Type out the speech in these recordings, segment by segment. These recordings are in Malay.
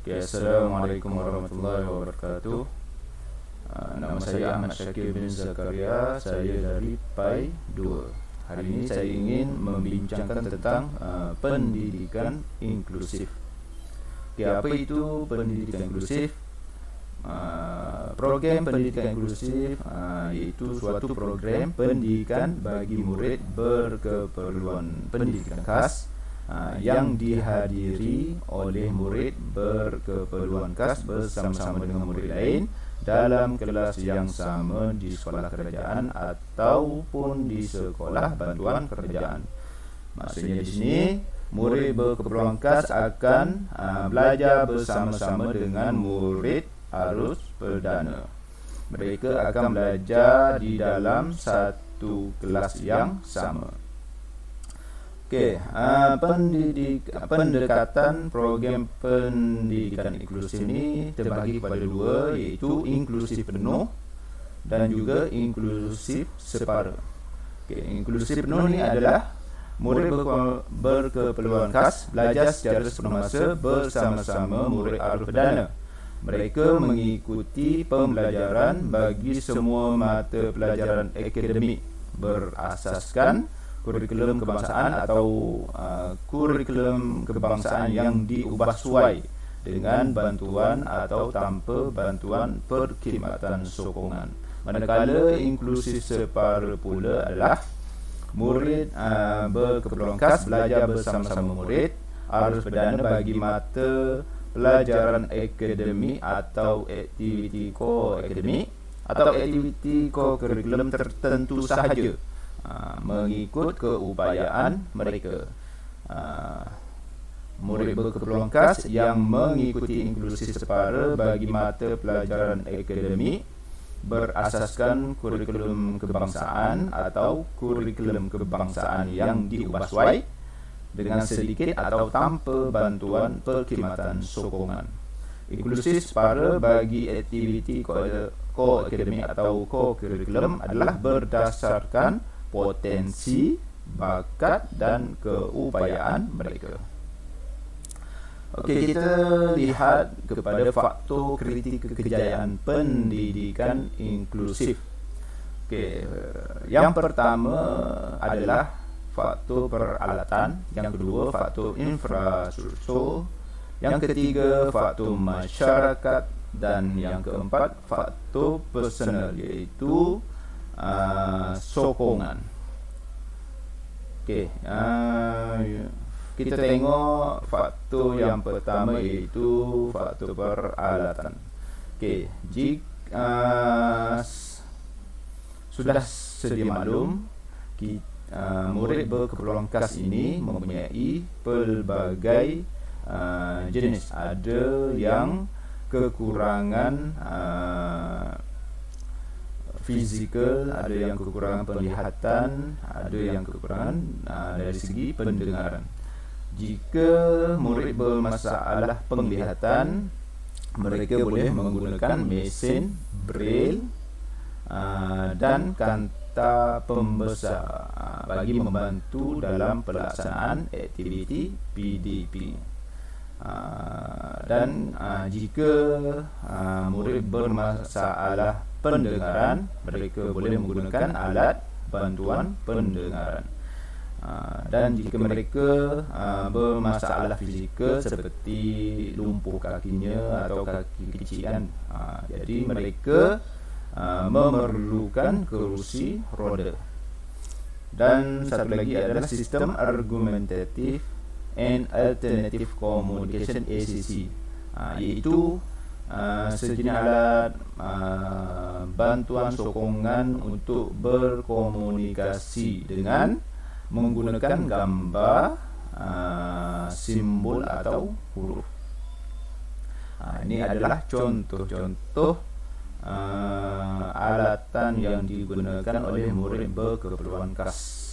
Okay, Assalamualaikum warahmatullahi wabarakatuh. Nama saya Ahmad Syakir bin Zakaria. Saya dari PAI 2. Hari ini saya ingin membincangkan tentang pendidikan inklusif. Okay, apa itu pendidikan inklusif? Program pendidikan inklusif iaitu suatu program pendidikan bagi murid berkeperluan pendidikan khas yang dihadiri oleh murid berkeperluan khas bersama-sama dengan murid lain dalam kelas yang sama di sekolah kerajaan ataupun di sekolah bantuan kerajaan. Maksudnya di sini murid berkeperluan khas akan belajar bersama-sama dengan murid arus perdana. Mereka akan belajar di dalam satu kelas yang sama. Okey, pendekatan program pendidikan inklusif ini terbagi kepada dua, iaitu inklusif penuh dan juga inklusif separa. Okey, inklusif penuh ni adalah murid berkeperluan khas belajar secara sepenuh masa bersama-sama murid arus perdana. Mereka mengikuti pembelajaran bagi semua mata pelajaran akademik berasaskan kurikulum kebangsaan atau kurikulum kebangsaan yang diubah sesuai dengan bantuan atau tanpa bantuan perkhidmatan sokongan. Manakala inklusif separa pula adalah murid berkeperluan khas belajar bersama-sama murid arus perdana bagi mata pelajaran akademik atau aktiviti ko-akademik atau aktiviti ko-kurikulum tertentu sahaja, mengikut keupayaan mereka. Murid berkeperluan khas yang mengikuti inklusif separa bagi mata pelajaran akademik berasaskan kurikulum kebangsaan atau kurikulum kebangsaan yang diubah sesuai dengan sedikit atau tanpa bantuan perkhidmatan sokongan. Inklusif separa bagi aktiviti ko-akademik atau ko-kurikulum adalah berdasarkan potensi, bakat dan keupayaan mereka. Okey, kita lihat kepada faktor kritik kejayaan pendidikan inklusif. Okey, yang pertama adalah faktor peralatan, yang kedua faktor infrastruktur, yang ketiga faktor masyarakat dan yang keempat faktor personal, iaitu sokongan. Okey, kita tengok faktor yang pertama, iaitu faktor peralatan. Okey, jika sudah sedia maklum, murid berkeperluan khas ini mempunyai pelbagai jenis. Ada yang kekurangan fizikal, ada yang kekurangan penglihatan, ada yang kekurangan dari segi pendengaran. Jika murid bermasalah penglihatan, mereka boleh menggunakan mesin braille dan kanta pembesar bagi membantu dalam pelaksanaan aktiviti PDP. Dan jika murid bermasalah pendengaran, mereka boleh menggunakan alat bantuan pendengaran. Dan jika mereka bermasalah fizikal seperti lumpuh kakinya atau kaki kecilan, jadi mereka memerlukan kerusi roda. Dan satu lagi adalah sistem argumentative and alternative communication ACC, iaitu sejenis alat bantuan sokongan untuk berkomunikasi dengan menggunakan gambar, simbol atau huruf. Ini adalah contoh-contoh alatan yang digunakan oleh murid berkeperluan khas.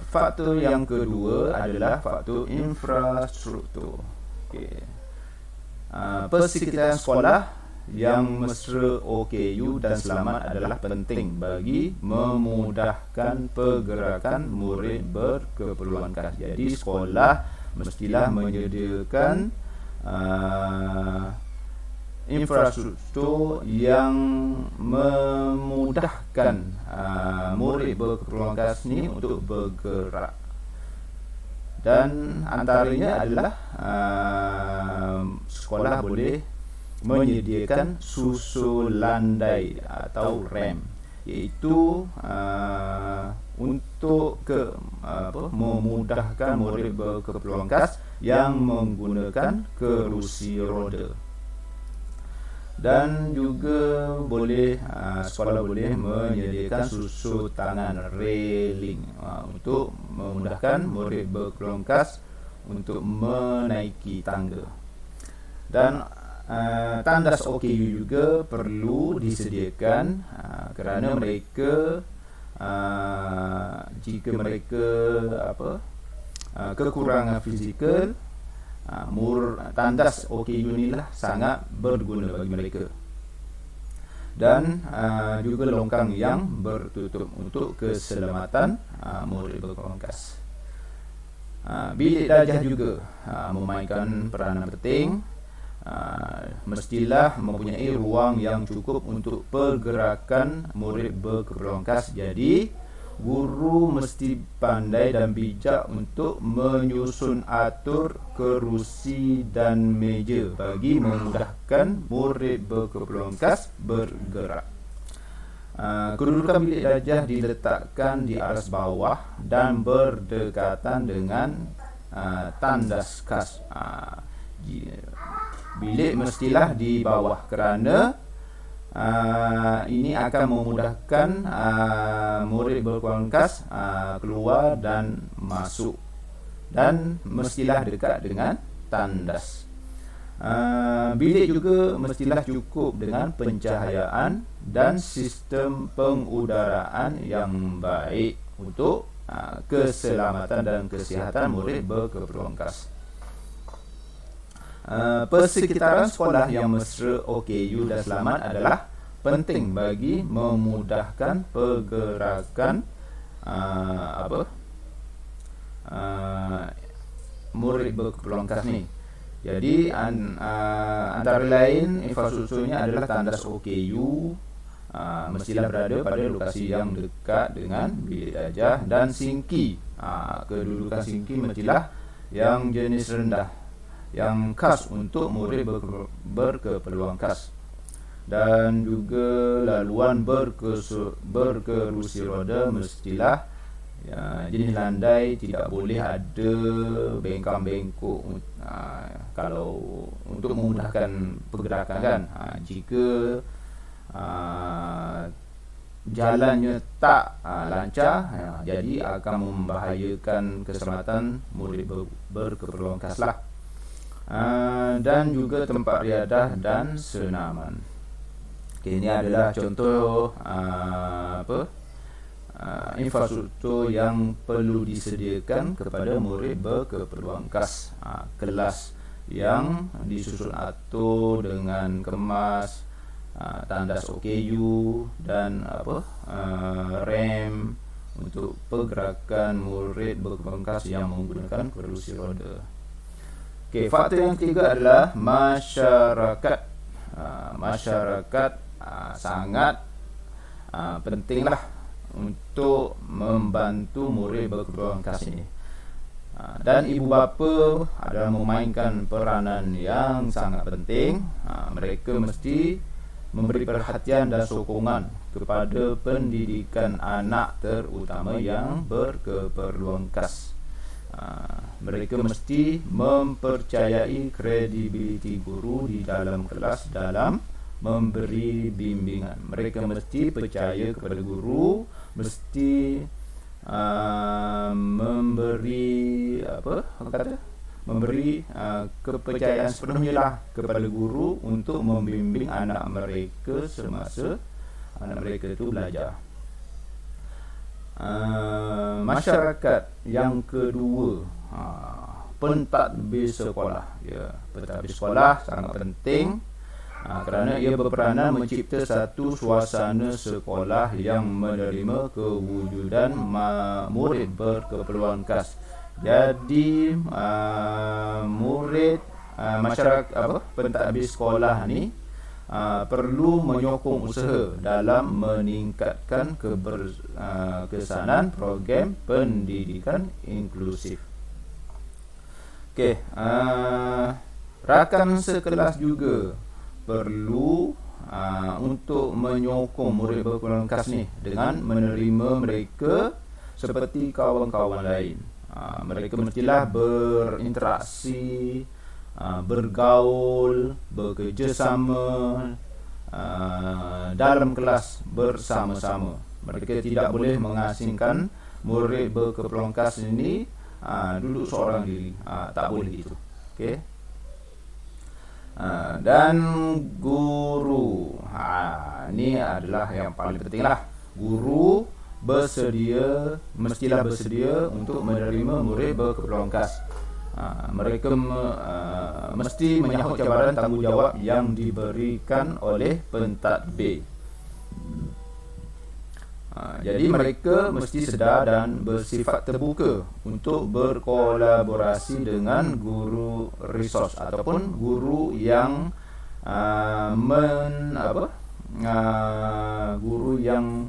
Faktor yang kedua adalah faktor infrastruktur. Okay. Persekitaran sekolah yang mesra, OKU dan selamat adalah penting bagi memudahkan pergerakan murid berkeperluan khas. Jadi sekolah mestilah menyediakan infrastruktur yang memudahkan murid berkeperluan khas ni untuk bergerak. Dan antaranya adalah sekolah boleh menyediakan susul landai atau ramp, iaitu untuk memudahkan murid berkeperluan khas yang menggunakan kerusi roda. Dan juga boleh sekolah boleh menyediakan susul tangan railing untuk memudahkan murid berkeperluan khas untuk menaiki tangga. Dan tandas OKU juga perlu disediakan kerana mereka jika mereka kekurangan fizikal, tandas OKU ni lah sangat berguna bagi mereka. Dan juga longkang yang bertutup untuk keselamatan murid berkeperluan khas. Bilik darjah juga memainkan peranan penting. Mestilah mempunyai ruang yang cukup untuk pergerakan murid berkeperluan khas. Jadi guru mesti pandai dan bijak untuk menyusun atur kerusi dan meja bagi memudahkan murid berkeperluan khas bergerak. Kedudukan bilik darjah diletakkan di aras bawah dan berdekatan dengan tandas khas. Bilik mestilah di bawah kerana ini akan memudahkan murid berkeperluan khas keluar dan masuk, dan mestilah dekat dengan tandas. Bilik juga mestilah cukup dengan pencahayaan dan sistem pengudaraan yang baik untuk keselamatan dan kesihatan murid berkeperluan khas. Persekitaran sekolah yang mesra, OKU dan selamat adalah penting bagi memudahkan pergerakan murid berkeperluan khas ni. Jadi antara lain infrastrukturnya adalah tandas OKU mestilah berada pada lokasi yang dekat dengan bilik darjah, dan singki, kedudukan singki mestilah yang jenis rendah yang khas untuk murid berkeperluan khas. Dan juga laluan berkerusi roda mestilah jenis landai, tidak boleh ada bengkang-bengkok kalau untuk memudahkan pergerakan kan. Jika jalannya tak lancar, jadi akan membahayakan keselamatan murid berkeperluan khas lah. Dan juga tempat riadah dan senaman. Ini adalah contoh infrastruktur yang perlu disediakan kepada murid berkeperluan khas. Kelas yang disusun atur dengan kemas, tandas OKU dan rem untuk pergerakan murid berkeperluan khas yang menggunakan kerusi roda. Okey, faktor yang ketiga adalah masyarakat. Masyarakat sangat pentinglah untuk membantu murid berkeperluan khas ini. Dan ibu bapa adalah memainkan peranan yang sangat penting. Mereka mesti memberi perhatian dan sokongan kepada pendidikan anak, terutama yang berkeperluan khas. Mereka mesti mempercayai kredibiliti guru di dalam kelas dalam memberi bimbingan. Mereka mesti percaya kepada guru, mesti memberi kepercayaan sepenuhnya lah kepada guru untuk membimbing anak mereka semasa anak mereka itu belajar. Masyarakat yang kedua, pentadbir sekolah. Pentadbir sekolah sangat penting kerana ia berperanan mencipta satu suasana sekolah yang menerima kewujudan murid berkeperluan khas. Jadi murid masyarakat pentadbir sekolah ni perlu menyokong usaha dalam meningkatkan keberkesanan program pendidikan inklusif. Okey, rakan sekelas juga perlu untuk menyokong murid berkeluaran khas ni dengan menerima mereka seperti kawan-kawan lain. Mereka mestilah berinteraksi, bergaul, bekerjasama dalam kelas bersama-sama. Mereka tidak boleh mengasingkan murid berkeperluan khas ini duduk seorang diri. Tak boleh itu. Okey. Dan guru, ini adalah yang paling penting lah. Guru mestilah bersedia untuk menerima murid berkeperluan khas. Mereka mesti menyahut cabaran tanggungjawab yang diberikan oleh pentadbir. Jadi mereka mesti sedar dan bersifat terbuka untuk berkolaborasi dengan guru resource ataupun guru yang guru yang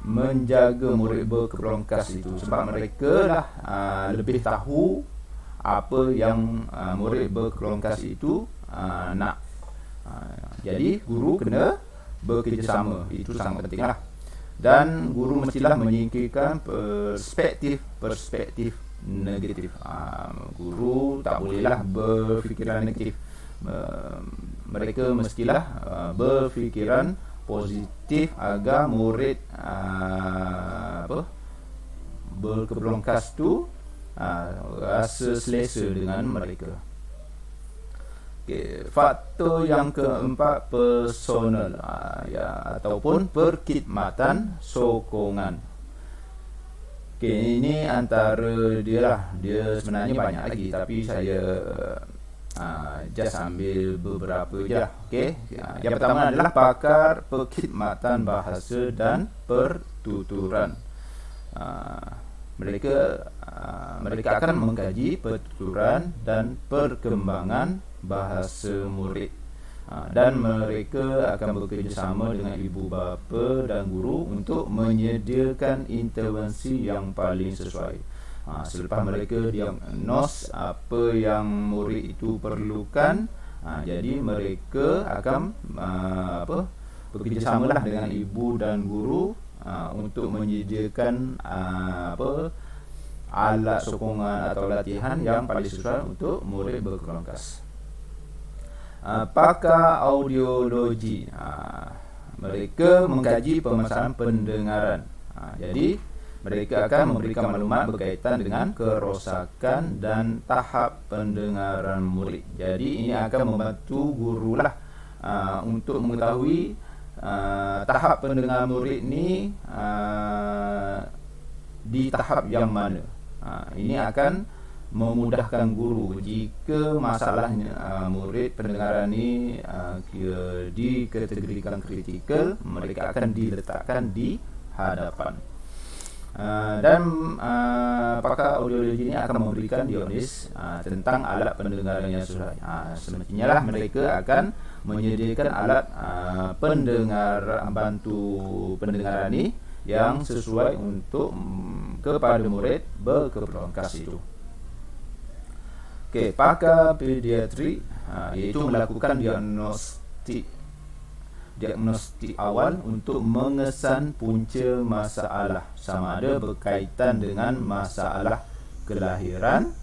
menjaga murid berkeperluan khas itu, sebab mereka lah lebih tahu apa yang murid berkeperluan khas itu nak. Jadi guru kena bekerjasama, itu sangat penting lah. Dan guru mestilah menyingkirkan perspektif negatif. Guru tak bolehlah berfikiran negatif. Mereka mestilah berfikiran positif agar murid berkeperluan khas tu rasa selesa dengan mereka. Okay. Faktor yang keempat, personal ataupun perkhidmatan sokongan. Okay, ini antara dia lah. Dia sebenarnya banyak lagi, tapi saya just ambil beberapa je lah. Okay. Yang pertama adalah pakar perkhidmatan bahasa dan pertuturan. Mereka akan mengkaji pertuturan dan perkembangan bahasa murid, dan mereka akan bekerjasama dengan ibu bapa dan guru untuk menyediakan intervensi yang paling sesuai. Selepas mereka diagnos apa yang murid itu perlukan, jadi mereka akan bekerjasamalah dengan ibu dan guru untuk menyediakan alat sokongan atau latihan yang paling sesuai untuk murid berkeperluan khas. Pakar audiologi, mereka mengkaji permasalahan pendengaran. Jadi mereka akan memberikan maklumat berkaitan dengan kerosakan dan tahap pendengaran murid. Jadi ini akan membantu gurulah untuk mengetahui tahap pendengaran murid ni di tahap yang mana. Ini akan memudahkan guru jika masalahnya murid pendengaran ni dikategorikan kritikal, mereka akan diletakkan di hadapan. Dan pakar audiologi ini akan memberikan diagnosis tentang alat pendengaran yang sesuai. Semestinya lah mereka akan menyediakan alat bantu pendengaran ini yang sesuai untuk kepada murid berkeperluan khas itu. Okey, pakar pediatri iaitu melakukan diagnostik awal untuk mengesan punca masalah, sama ada berkaitan dengan masalah kelahiran,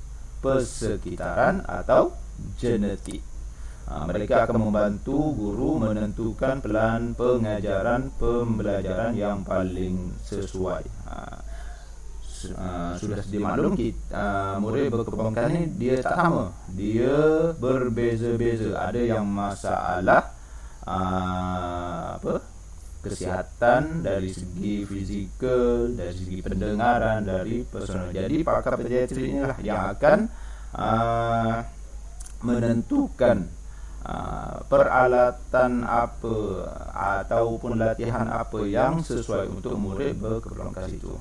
persekitaran atau genetik. Mereka akan membantu guru menentukan pelan pengajaran pembelajaran yang paling sesuai. Sudah sedia maklum, murid berkeperluan khas ni dia tak sama, dia berbeza-beza. Ada yang masalah kesihatan dari segi fizikal, dari segi pendengaran, dari personal. Jadi pakar pediatri inilah yang akan menentukan peralatan apa ataupun latihan apa yang sesuai untuk murid berkeperluan khas itu.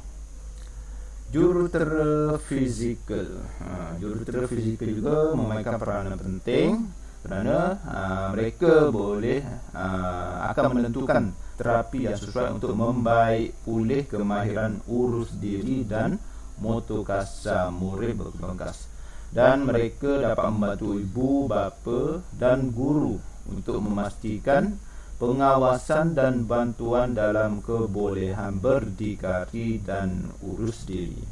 Jurutera fizikal. Jurutera fizikal juga memainkan peranan penting kerana mereka boleh akan menentukan terapi yang sesuai untuk membaik pulih kemahiran urus diri dan motor kasar murid berkembang khas. Dan mereka dapat membantu ibu, bapa dan guru untuk memastikan pengawasan dan bantuan dalam kebolehan berdikari dan urus diri.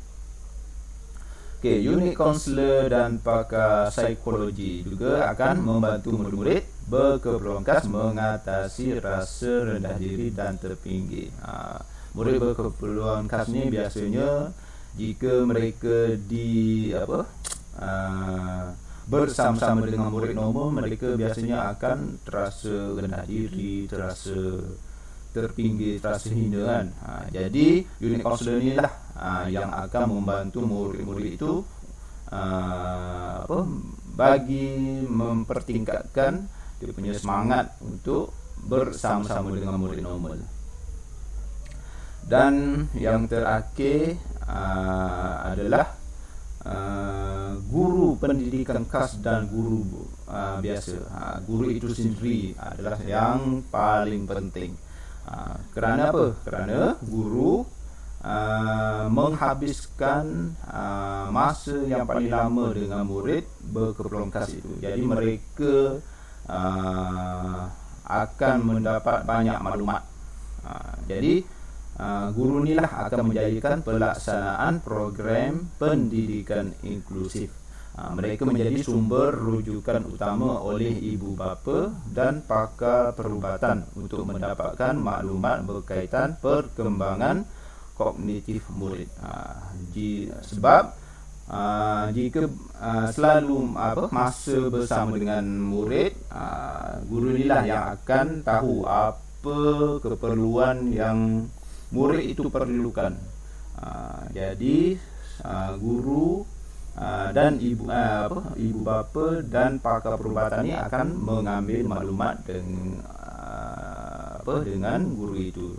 Unit kaunselor dan pakar psikologi juga akan membantu murid-murid berkeperluan khas mengatasi rasa rendah diri dan terpinggir. Murid berkeperluan khas ni biasanya jika mereka bersama-sama dengan murid normal, mereka biasanya akan terasa rendah diri, terasa terpinggir, terasa hina kan. Jadi unit kaunselor ni lah yang akan membantu murid-murid itu bagi mempertingkatkan dia punya semangat untuk bersama-sama dengan murid normal. Dan yang terakhir adalah guru pendidikan khas dan guru biasa. Guru itu sendiri adalah yang paling penting. Kerana apa? Kerana guru menghabiskan masa yang paling lama dengan murid berkeperluan khas itu. Jadi mereka akan mendapat banyak maklumat. Jadi guru ni lah akan menjadikan pelaksanaan program pendidikan inklusif. Mereka menjadi sumber rujukan utama oleh ibu bapa dan pakar perubatan untuk mendapatkan maklumat berkaitan perkembangan kognitif murid. Sebab jika selalu masa bersama dengan murid, guru inilah yang akan tahu apa keperluan yang murid itu perlukan. Jadi guru dan ibu bapa dan pakar perubatan ini akan mengambil maklumat dengan guru itu.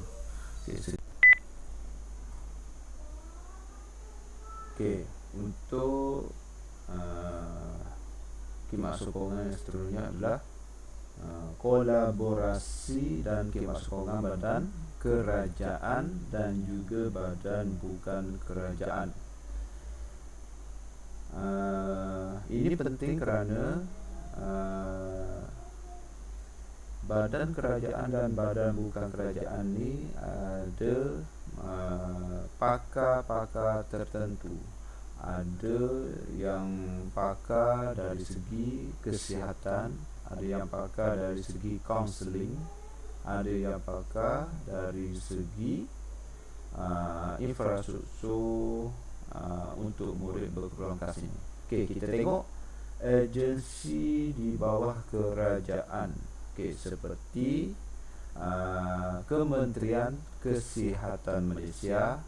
Okey, untuk khidmat sokongan yang seterusnya adalah kolaborasi dan khidmat sokongan badan kerajaan dan juga badan bukan kerajaan. Ini penting kerana badan kerajaan dan badan bukan kerajaan ni ada pakar-pakar tertentu. Ada yang pakar dari segi kesihatan, ada yang pakar dari segi kaunseling, ada yang pakar dari segi infrastruktur untuk murid berkeperluan khas ini. Okey, kita tengok agensi di bawah kerajaan. Okey, seperti Kementerian Kesihatan Malaysia,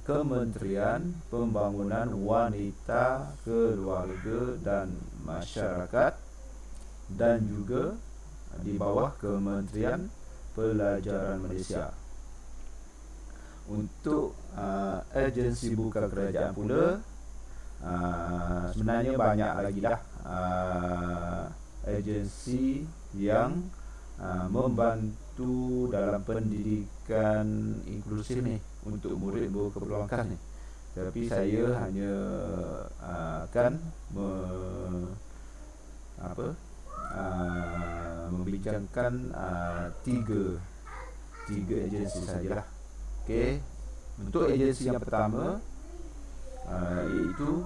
Kementerian Pembangunan Wanita, Keluarga dan Masyarakat, dan juga di bawah Kementerian Pelajaran Malaysia. Untuk agensi bukan kerajaan pula, sebenarnya banyak lagi lah agensi yang membantu dalam pendidikan inklusif ni untuk murid berkeperluan khas ni. Tapi saya hanya akan membincangkan tiga agensi sajalah. Okey, untuk agensi yang pertama iaitu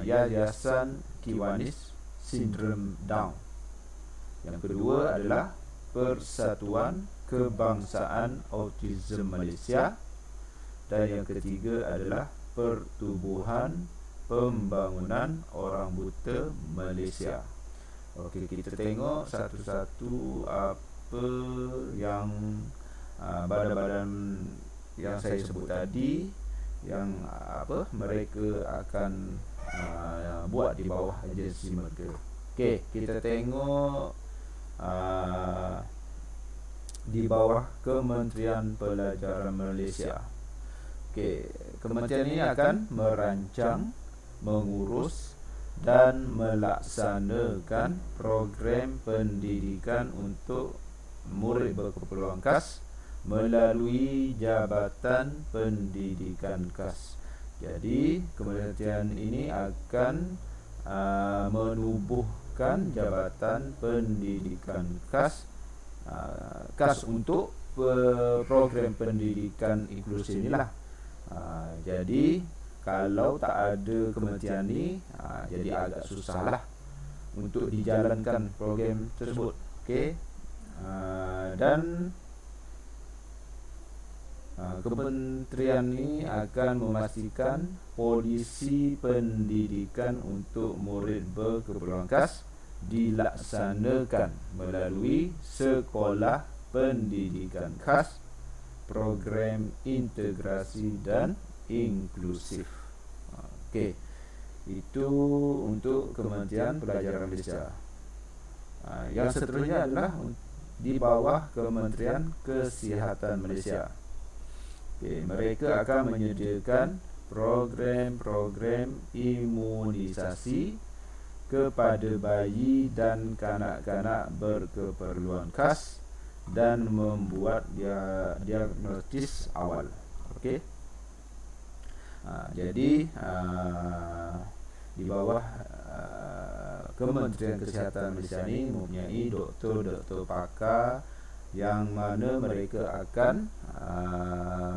Yayasan Kiwanis Sindrom Down. Yang kedua adalah Persatuan Kebangsaan Autism Malaysia, dan yang ketiga adalah Pertubuhan Pembangunan Orang Buta Malaysia. Okey, kita tengok satu-satu apa yang badan-badan yang saya sebut tadi yang mereka akan buat di bawah agensi mereka. Okey, kita tengok di bawah Kementerian Pelajaran Malaysia. Okey, kementerian ini akan merancang, mengurus dan melaksanakan program pendidikan untuk murid berkeperluan khas melalui Jabatan Pendidikan Khas. Jadi, kementerian ini akan menubuhkan Jabatan Pendidikan Khas untuk program pendidikan inklusif inilah. Jadi kalau tak ada kementerian ni, jadi agak susahlah untuk dijalankan program tersebut. Okey. Dan kementerian ni akan memastikan polisi pendidikan untuk murid berkeperluan khas dilaksanakan melalui sekolah pendidikan khas, program integrasi dan inklusif. Okey. Itu untuk Kementerian Pelajaran Malaysia. Yang seterusnya adalah di bawah Kementerian Kesihatan Malaysia. Okey, mereka akan menyediakan program-program imunisasi kepada bayi dan kanak-kanak berkeperluan khas dan membuat diagnosis awal. Okey. Jadi di bawah Kementerian Kesihatan Malaysia ini mempunyai doktor-doktor pakar yang mana mereka akan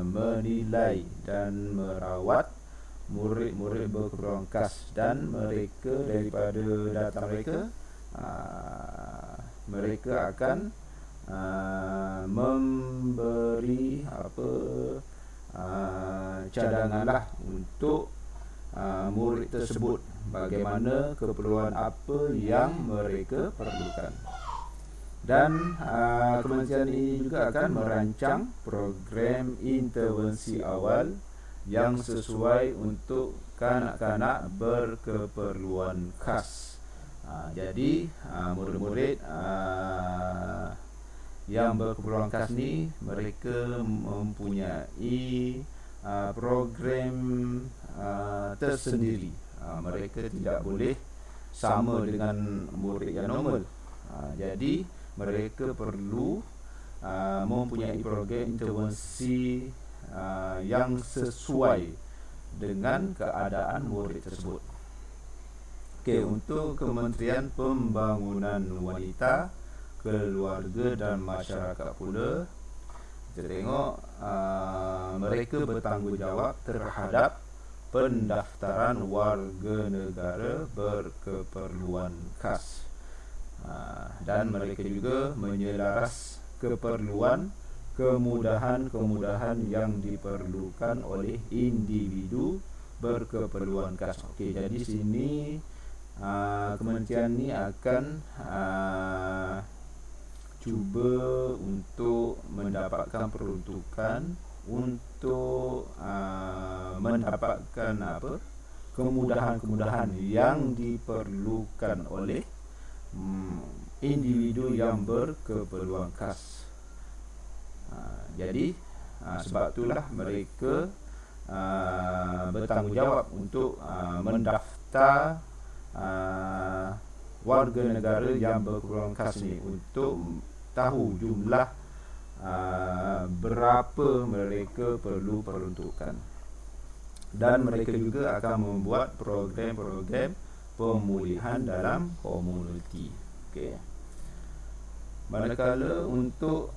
menilai dan merawat murid-murid berkeperluan khas, dan mereka daripada data mereka akan memberi cadanganlah untuk murid tersebut, bagaimana keperluan apa yang mereka perlukan. Dan kementerian ini juga akan merancang program intervensi awal yang sesuai untuk kanak-kanak berkeperluan khas. Jadi murid-murid yang berkeperluan khas ni, mereka mempunyai program tersendiri. Mereka tidak boleh sama dengan murid yang normal. Jadi mereka perlu mempunyai program intervensi yang sesuai dengan keadaan murid tersebut. Okey, untuk Kementerian Pembangunan Wanita, Keluarga dan Masyarakat pula, kita tengok mereka bertanggungjawab terhadap pendaftaran warga negara berkeperluan khas, dan mereka juga menyelaras keperluan kemudahan-kemudahan yang diperlukan oleh individu berkeperluan khas. Okey, jadi sini kementerian ni akan cuba untuk mendapatkan peruntukan untuk mendapatkan kemudahan-kemudahan yang diperlukan oleh individu yang berkeperluan khas. Jadi sebab itulah mereka bertanggungjawab untuk mendaftar warga negara yang berkeperluan khas ni, untuk tahu jumlah berapa mereka perlu peruntukan. Dan mereka juga akan membuat program-program pemulihan dalam komuniti. Okey. Manakala untuk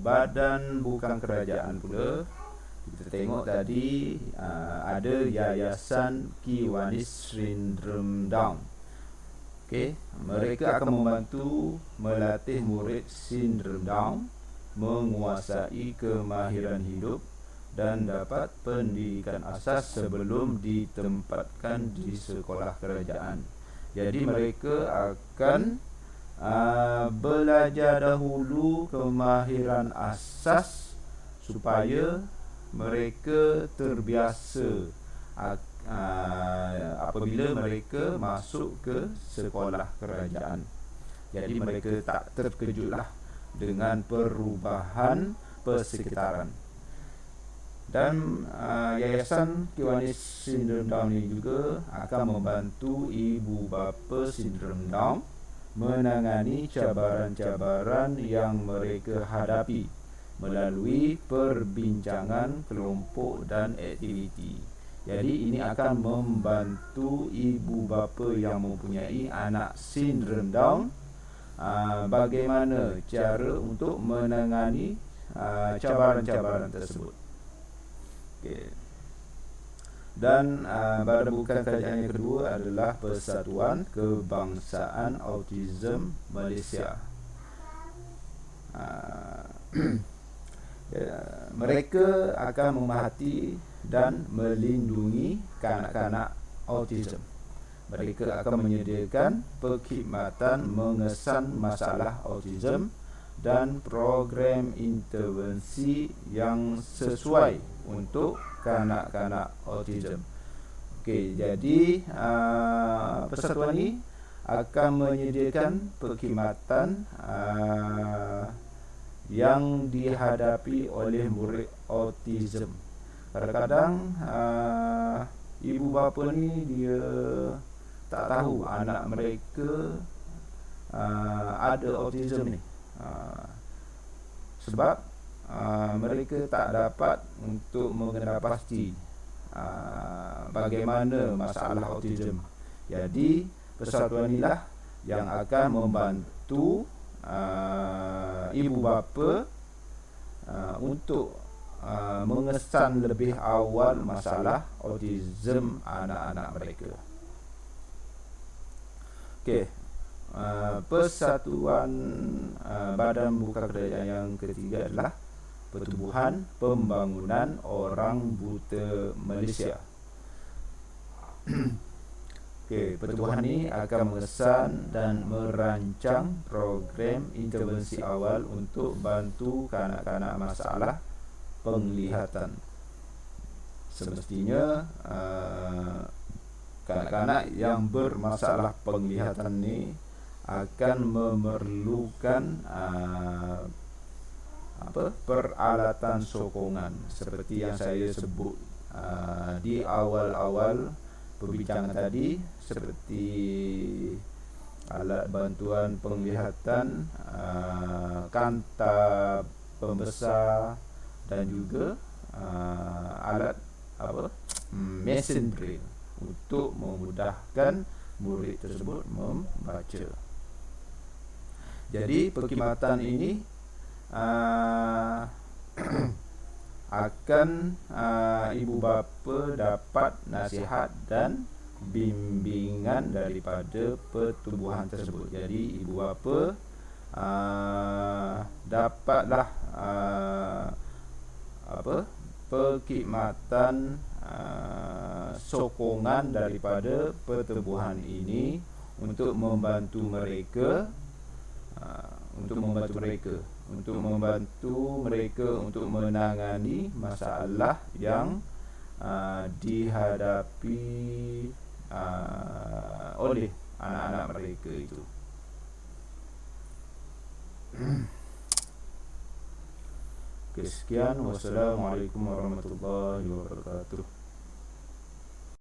badan bukan kerajaan pula, kita tengok tadi ada Yayasan Kiwanis Sindrom Down. Okey, mereka akan membantu melatih murid sindrom Down menguasai kemahiran hidup dan dapat pendidikan asas sebelum ditempatkan di sekolah kerajaan. Jadi mereka akan belajar dahulu kemahiran asas supaya mereka terbiasa apabila mereka masuk ke sekolah kerajaan. Jadi mereka tak terkejutlah dengan perubahan persekitaran. Dan Yayasan Kiwanis Sindrom Down ini juga akan membantu ibu bapa sindrom Down menangani cabaran-cabaran yang mereka hadapi melalui perbincangan kelompok dan aktiviti. Jadi ini akan membantu ibu bapa yang mempunyai anak sindrom Down bagaimana cara untuk menangani cabaran-cabaran tersebut. Okay. Dan badan bukan kerajaan yang kedua adalah Persatuan Kebangsaan Autism Malaysia. Mereka akan memerhati dan melindungi kanak-kanak autism. Mereka akan menyediakan perkhidmatan mengesan masalah autism dan program intervensi yang sesuai untuk kanak-kanak autism. Okey, jadi persatuan ini akan menyediakan perkhidmatan yang dihadapi oleh murid autism. Kadang-kadang ibu bapa ni dia tak tahu anak mereka ada autism ni. Sebab mereka tak dapat untuk mengenal pasti bagaimana masalah autism. Jadi persatuan inilah yang akan membantu ibu bapa untuk mengesan lebih awal masalah autism anak-anak mereka. Okey. Persatuan badan bukan kerajaan yang ketiga adalah Pertubuhan Pembangunan Orang Buta Malaysia. Okey, pertubuhan ini akan mengesan dan merancang program intervensi awal untuk bantu kanak-kanak masalah penglihatan. Semestinya kanak-kanak yang bermasalah penglihatan ini akan memerlukan peralatan sokongan seperti yang saya sebut di awal-awal perbincangan tadi, seperti alat bantuan penglihatan, kanta pembesar dan juga alat mesin braille untuk memudahkan murid tersebut membaca. Jadi perkhidmatan ini akan ibu bapa dapat nasihat dan bimbingan daripada pertubuhan tersebut. Jadi ibu bapa dapatlah perkhidmatan sokongan daripada pertubuhan ini untuk membantu mereka untuk menangani masalah yang dihadapi oleh anak-anak mereka itu. Sekian, wassalamualaikum warahmatullahi wabarakatuh.